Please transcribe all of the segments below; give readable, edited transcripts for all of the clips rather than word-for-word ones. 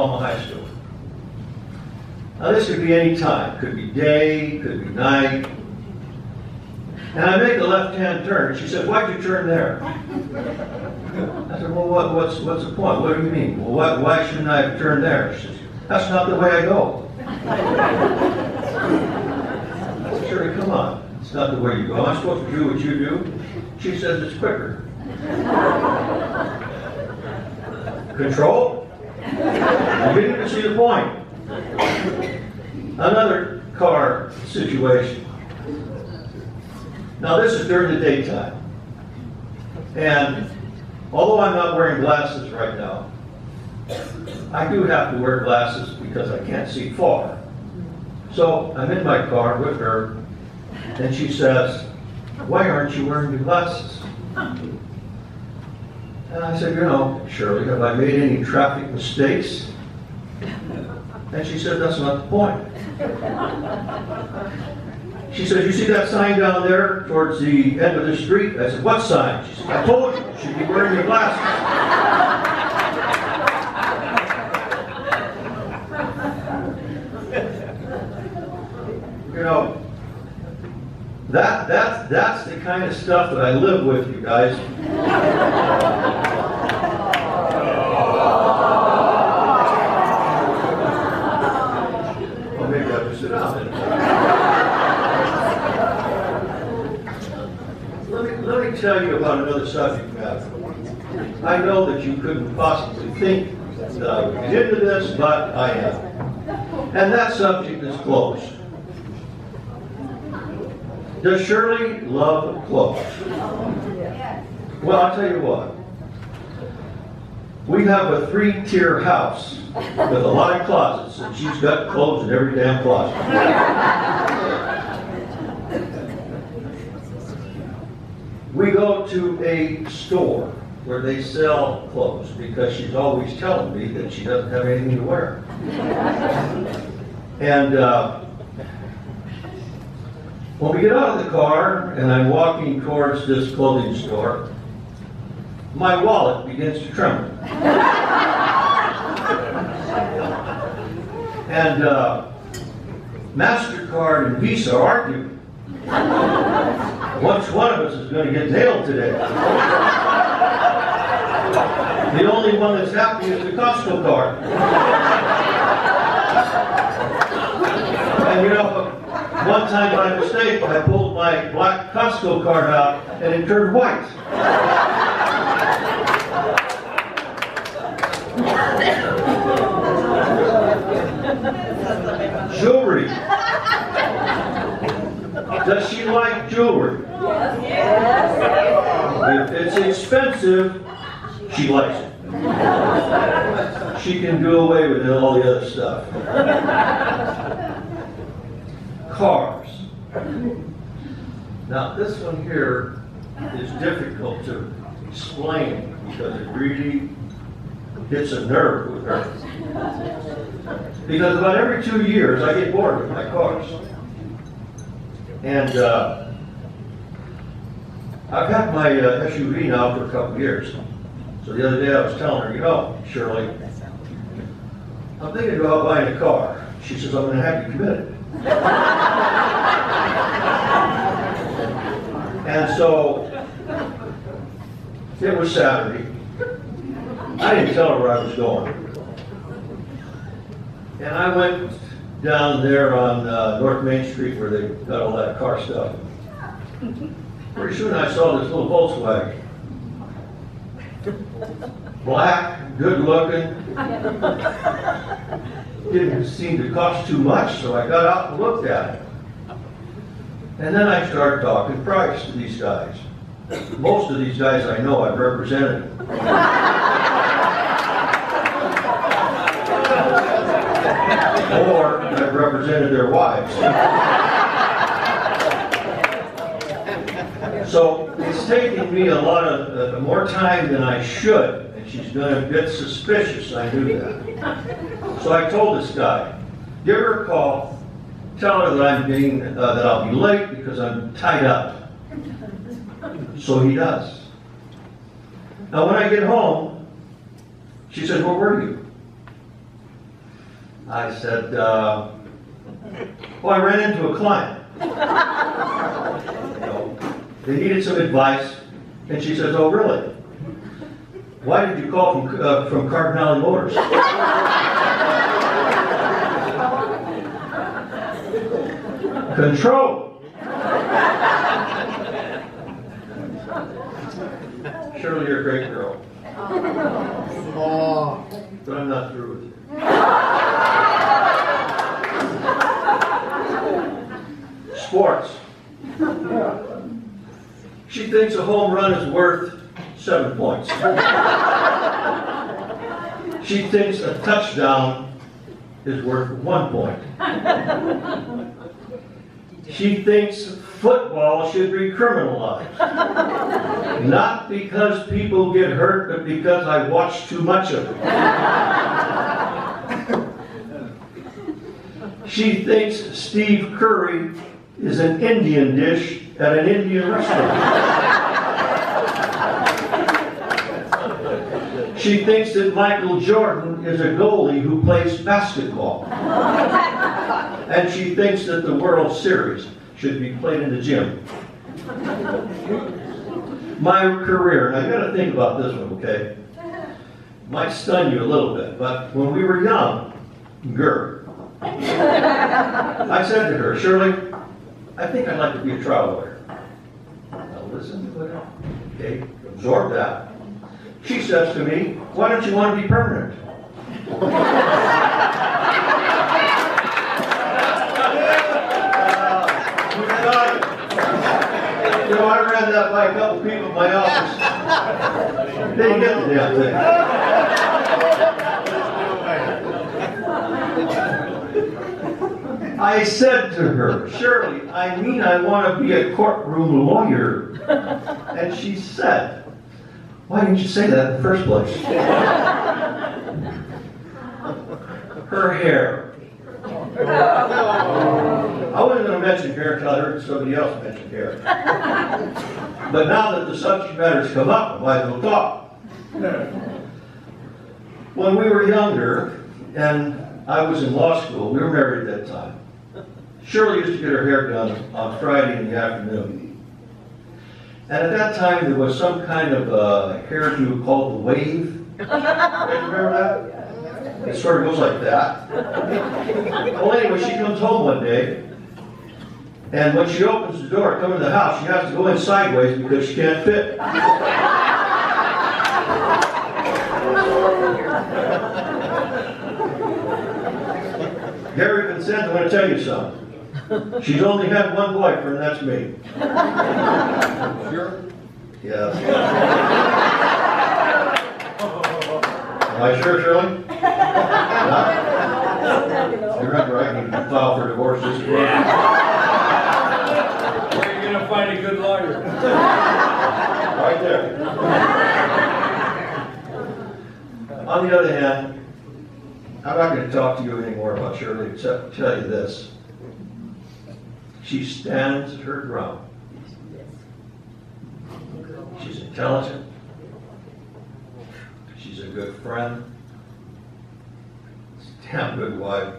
High School. Now this could be any time, could be day, could be night. And I make a left-hand turn. She said, "Why'd you turn there?" I said, "Well, what's the point? What do you mean? Well, why shouldn't I have turned there?" She said, "That's not the way I go." I said, "Shirley, come on. It's not the way you go. I'm supposed to do what you do." She says, "It's quicker." Control? You didn't even see the point. Another car situation. Now this is during the daytime. And although I'm not wearing glasses right now, I do have to wear glasses because I can't see far. So I'm in my car with her, and she says, "Why aren't you wearing your glasses?" And I said, "You know, Shirley, have I made any traffic mistakes?" And she said, "That's not the point." She said, "You see that sign down there towards the end of the street?" I said, "What sign?" She said, "I told you, you should be wearing your glasses." You know, that's the kind of stuff that I live with, you guys. Well, maybe I have to sit down then. Let me tell you about another subject matter. I know that you couldn't possibly think that I would get into this, but I am. And that subject is clothes. Does Shirley love clothes? Well, I'll tell you what. We have a 3-tier house with a lot of closets, and she's got clothes in every damn closet. We go to a store where they sell clothes because she's always telling me that she doesn't have anything to wear. And when we get out of the car and I'm walking towards this clothing store, my wallet begins to tremble. And MasterCard and Visa argue. Which one of us is going to get nailed today? The only one that's happy is the Costco card. And you know, one time by mistake, I pulled my black Costco card out and it turned white. Jewelry. Does she like jewelry? Yes. If it's expensive, she likes it. She can do away with all the other stuff. Cars. Now this one here is difficult to explain because it really hits a nerve with her. Because about every 2 years I get bored with my cars. And I've had my SUV now for a couple of years. So the other day I was telling her, you know, Shirley, I'm thinking about buying a car. She says, I'm going to have you committed. And so it was Saturday. I didn't tell her where I was going. And I went down there on North Main Street where they got all that car stuff. Pretty soon I saw this little Volkswagen. Black, good looking. Didn't seem to cost too much, so I got out and looked at it. And then I started talking price to these guys. Most of these guys I know, I've represented. Or I've represented their wives. So it's taking me a lot of more time than I should, and she's been a bit suspicious. I knew that. So I told this guy, give her a call, tell her that that I'll be late because I'm tied up. So he does. Now when I get home, she said, where were you? I said, well, I ran into a client. They needed some advice, and she says, oh, really? Why did you call from Cardinale Motors? Control. Shirley, you're a great girl. Oh. But I'm not through with you. Sports. She thinks a home run is worth 7 points. She thinks a touchdown is worth 1 point. She thinks football should be criminalized. Not because people get hurt, but because I watch too much of it. She thinks Steve Curry is an Indian dish at an Indian restaurant. She thinks that Michael Jordan is a goalie who plays basketball. And she thinks that the World Series should be played in the gym. My career, and I got to think about this one, okay? Might stun you a little bit, but when we were younger, I said to her, Shirley, I think I'd like to be a trial lawyer. Now listen to it. Okay, absorb that. She says to me, why don't you want to be permanent? You know, I ran that by a couple people in my office. They didn't get the damn thing. I said to her, Shirley, I mean I want to be a courtroom lawyer. And she said, why didn't you say that in the first place? Her hair. I wasn't going to mention hair until I heard somebody else mention hair. But now that the subject matter's come up, I might as well talk. When we were younger, and I was in law school, we were married at that time. Shirley used to get her hair done on Friday in the afternoon. And at that time, there was some kind of hairdo called the wave. You remember that? It sort of goes like that. Well, anyway, she comes home one day, and when she opens the door, coming to the house, she has to go in sideways because she can't fit. Gary Vincent, I'm going to tell you something. She's only had one boyfriend, that's me. Sure? Yes. Am I sure, Shirley? No? You remember I need to file for divorce this week? Where are you going to find a good lawyer? Right there. On the other hand, I'm not going to talk to you anymore about Shirley except to tell you this. She stands her ground. She's intelligent. She's a good friend. She's a damn good wife.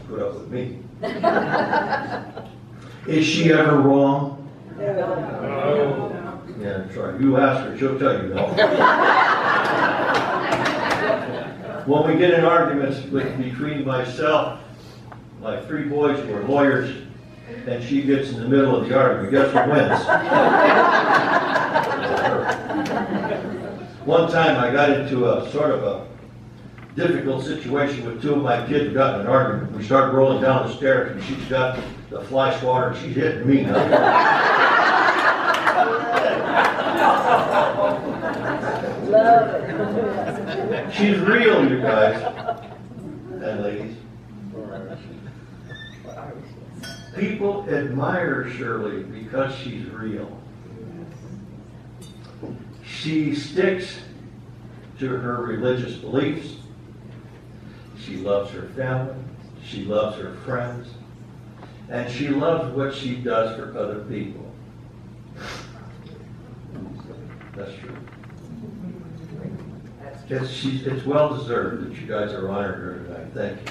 Put up with me. Is she ever wrong? No. Yeah, that's right. You ask her, she'll tell you no. When we get in arguments between myself, my 3 boys who are lawyers, and she gets in the middle of the argument, guess who wins? One time I got into a sort of a difficult situation with 2 of my kids who got in an argument. We started rolling down the stairs, and she's got the flash water, and she's hitting me now. Love it. She's real, you guys and ladies. People admire Shirley because she's real. She sticks to her religious beliefs. She loves her family. She loves her friends. And she loves what she does for other people. That's true. It's well deserved that you guys are honored here tonight. Thank you.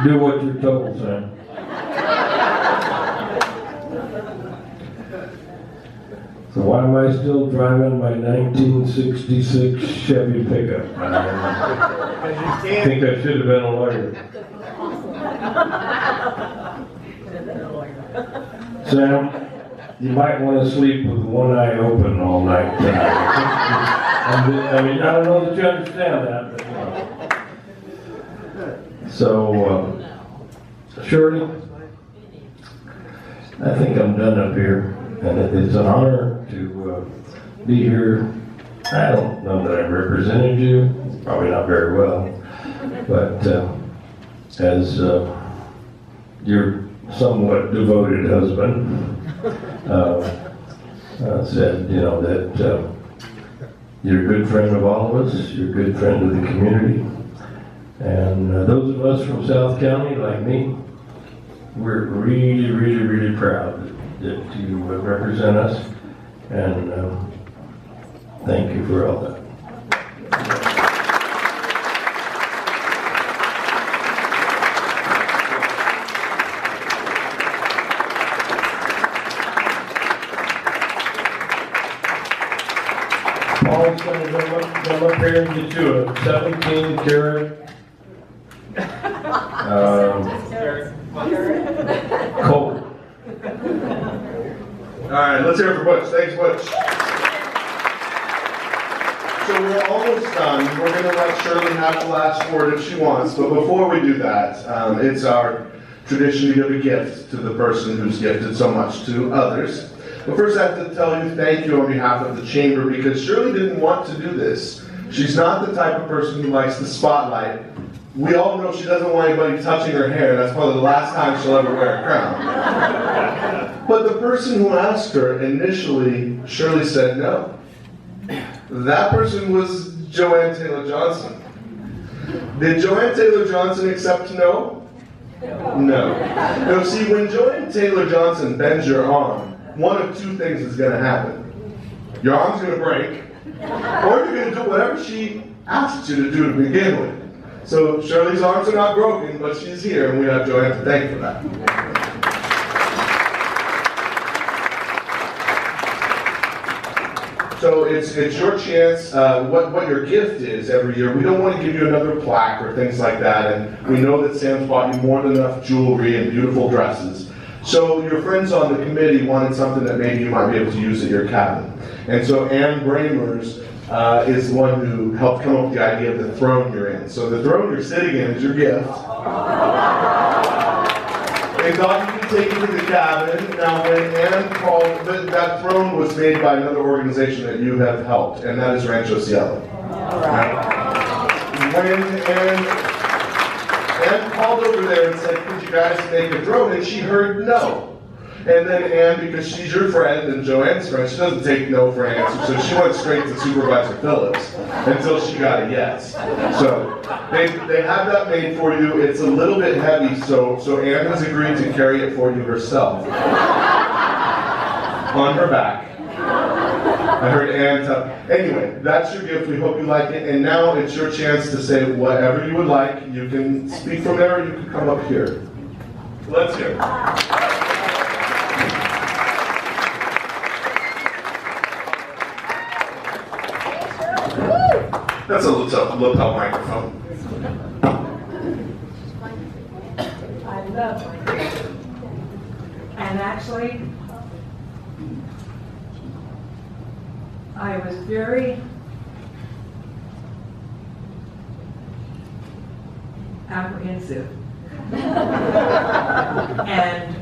Do what you're told, Sam. So why am I still driving my 1966 Chevy pickup? I think I should have been a lawyer. Sam, you might want to sleep with one eye open all night tonight. I mean, I don't know that you understand that, but you know. So, Shirley, I think I'm done up here, and it's an honor to be here. I don't know that I've represented you, probably not very well, but as your somewhat devoted husband said, you know, that you're a good friend of all of us, you're a good friend of the community. And those of us from South County, like me, we're really, really, really proud that you represent us. And thank you for all that. Paul's going to come up here and get you a 17 karat cold. All right, let's hear it for Butch. Thanks, Butch. So we're almost done. We're going to let Shirley have the last word if she wants. But before we do that, it's our tradition to give a gift to the person who's gifted so much to others. But first I have to tell you thank you on behalf of the Chamber, because Shirley didn't want to do this. She's not the type of person who likes the spotlight. We all know she doesn't want anybody touching her hair. That's probably the last time she'll ever wear a crown. But the person who asked her initially, Shirley said no. That person was Joanne Taylor Johnson. Did Joanne Taylor Johnson accept no? No. No, see, when Joanne Taylor Johnson bends your arm, one of two things is going to happen. Your arm's going to break, or you're going to do whatever she asked you to do to begin with. So Shirley's arms are not broken, but she's here, and we have Joanne to thank for that. So it's your chance, what your gift is every year. We don't want to give you another plaque or things like that, and we know that Sam's bought you more than enough jewelry and beautiful dresses. So your friends on the committee wanted something that maybe you might be able to use at your cabin. And so Ann Bramers is the one who helped come up with the idea of the throne you're in. So the throne you're sitting in is your gift. They thought you could take it to the cabin. Now when Ann called, that throne was made by another organization that you have helped, and that is Rancho Cielo. When Ann called over there and said, could you guys make a drone? And she heard no. And then Ann, because she's your friend and Joanne's friend, she doesn't take no for an answer, so she went straight to Supervisor Phillips until she got a yes. So they have that made for you. It's a little bit heavy, so Ann has agreed to carry it for you herself on her back. I heard Ann tell. Anyway, that's your gift. We hope you like it. And now it's your chance to say whatever you would like. You can speak from there, or you can come up here. Let's hear it. That's a lapel microphone. I love it. And actually, I was very apprehensive. And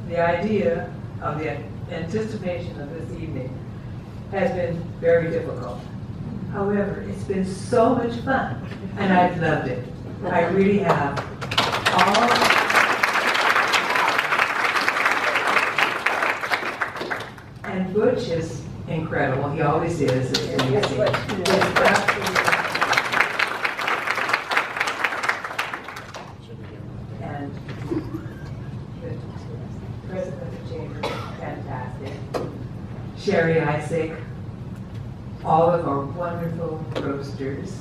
the idea of the anticipation of this evening has been very difficult. However, it's been so much fun, and I've loved it. I really have. And Butch is incredible. He always is. It's amazing. It's absolutely. And the president of the chamber, fantastic. Sherry Isaac, all of our wonderful roasters.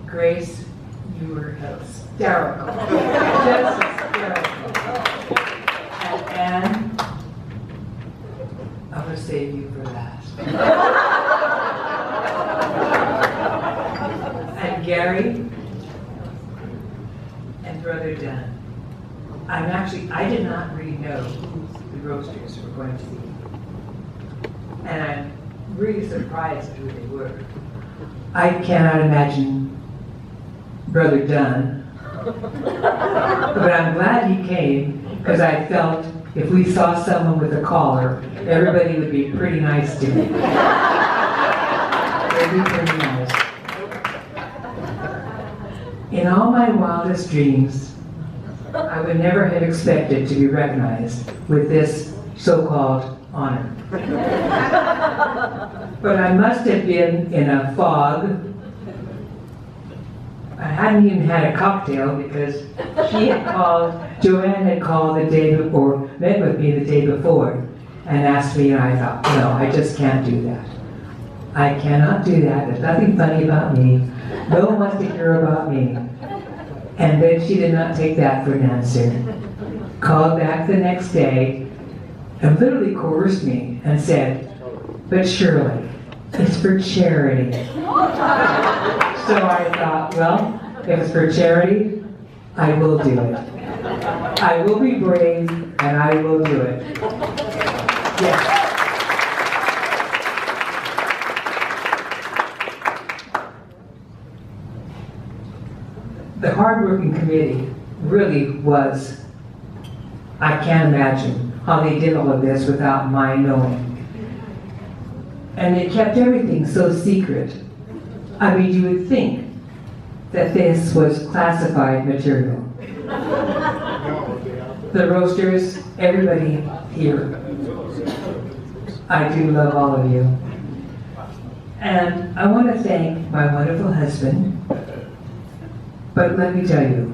Grace, you were hysterical. Just hysterical. And Anne, I'm going to save you for last. And Gary and Brother Dunn. I did not really know who the roasters were going to be. And I'm really surprised who they were. I cannot imagine Brother Dunn, but I'm glad he came because I felt if we saw someone with a collar, everybody would be pretty nice to me. They'd be pretty nice. In all my wildest dreams, I would never have expected to be recognized with this so-called honor. But I must have been in a fog. I hadn't even had a cocktail because Joanne had called the day before, met with me the day before, and asked me, and I thought, no, I just can't do that. I cannot do that. There's nothing funny about me. No one wants to hear about me. And then she did not take that for an answer. Called back the next day and literally coerced me and said, but Shirley, it's for charity. So I thought, well, if it's for charity, I will do it. I will be brave and I will do it. Yes. The hardworking committee really was, I can't imagine how they did all of this without my knowing. And they kept everything so secret. I mean, you would think that this was classified material. The roasters, everybody here, I do love all of you. And I want to thank my wonderful husband, but let me tell you,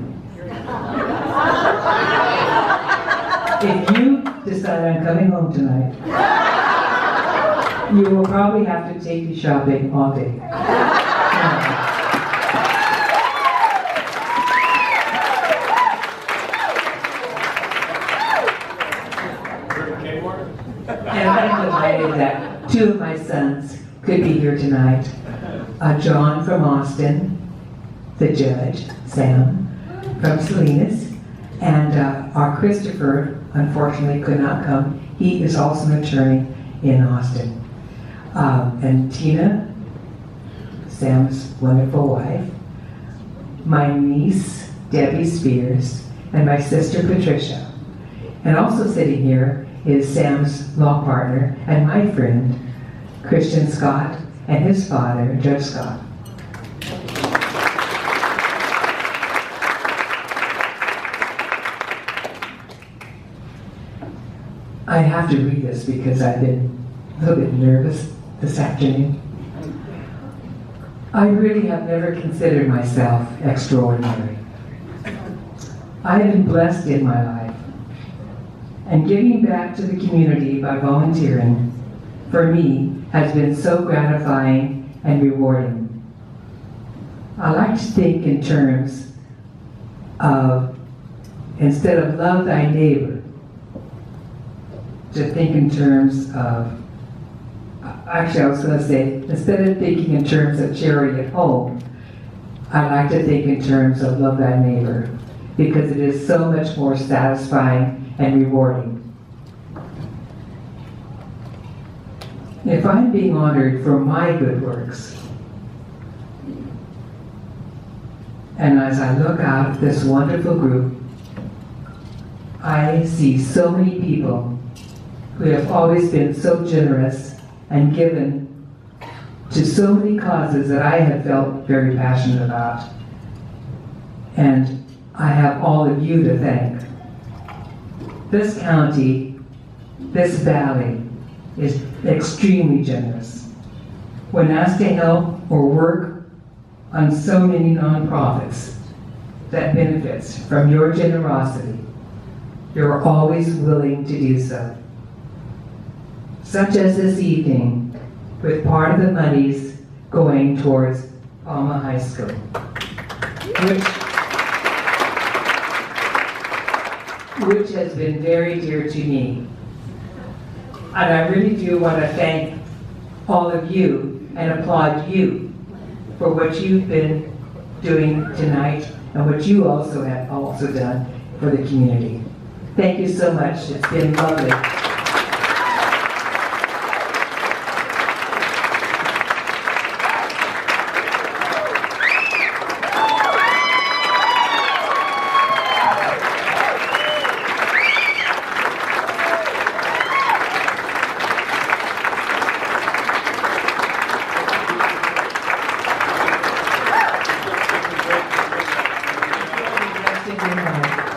if you decide I'm coming home tonight, you will probably have to take me shopping all day. And I'm delighted that two of my sons could be here tonight. John from Austin, the judge, Sam from Salinas, and our Christopher, unfortunately, could not come. He is also an attorney in Austin. And Tina, Sam's wonderful wife, my niece, Debbie Spears, and my sister, Patricia. And also sitting here is Sam's law partner and my friend, Christian Scott, and his father, Judge Scott. I have to read this because I've been a little bit nervous this afternoon. I really have never considered myself extraordinary. I have been blessed in my life, and giving back to the community by volunteering, for me, has been so gratifying and rewarding. I like to think in terms of, instead of love thy neighbor, to think in terms of, actually I was going to say, instead of thinking in terms of charity at home, I like to think in terms of love thy neighbor, because it is so much more satisfying and rewarding. If I'm being honored for my good works, and as I look out at this wonderful group, I see so many people who have always been so generous and given to so many causes that I have felt very passionate about. And I have all of you to thank. This county, this valley, is extremely generous. When asked to help or work on so many nonprofits that benefits from your generosity, you're always willing to do so. Such as this evening, with part of the monies going towards Alma High School, which has been very dear to me. And I really do want to thank all of you and applaud you for what you've been doing tonight and what you also have done for the community. Thank you so much. It's been lovely.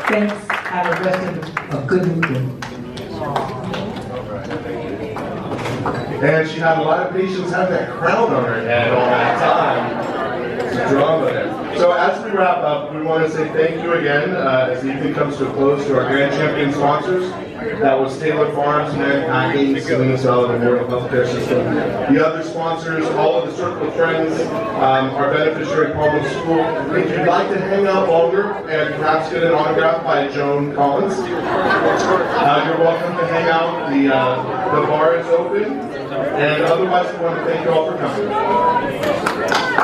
Thanks. Have a rest of a good weekend. And she had a lot of patience having that crown on her head all that time. It's a drama there. So as we wrap up, we want to say thank you again as the evening comes to a close to our Grand Champion sponsors. That was Taylor Farms, Man Packing, Selena Sell, Memorial Healthcare System. The other sponsors, all of the Circle of Friends, our beneficiary Palmer School. If you'd like to hang out longer and perhaps get an autograph by Joan Collins, you're welcome to hang out. The bar is open. And otherwise, we want to thank you all for coming.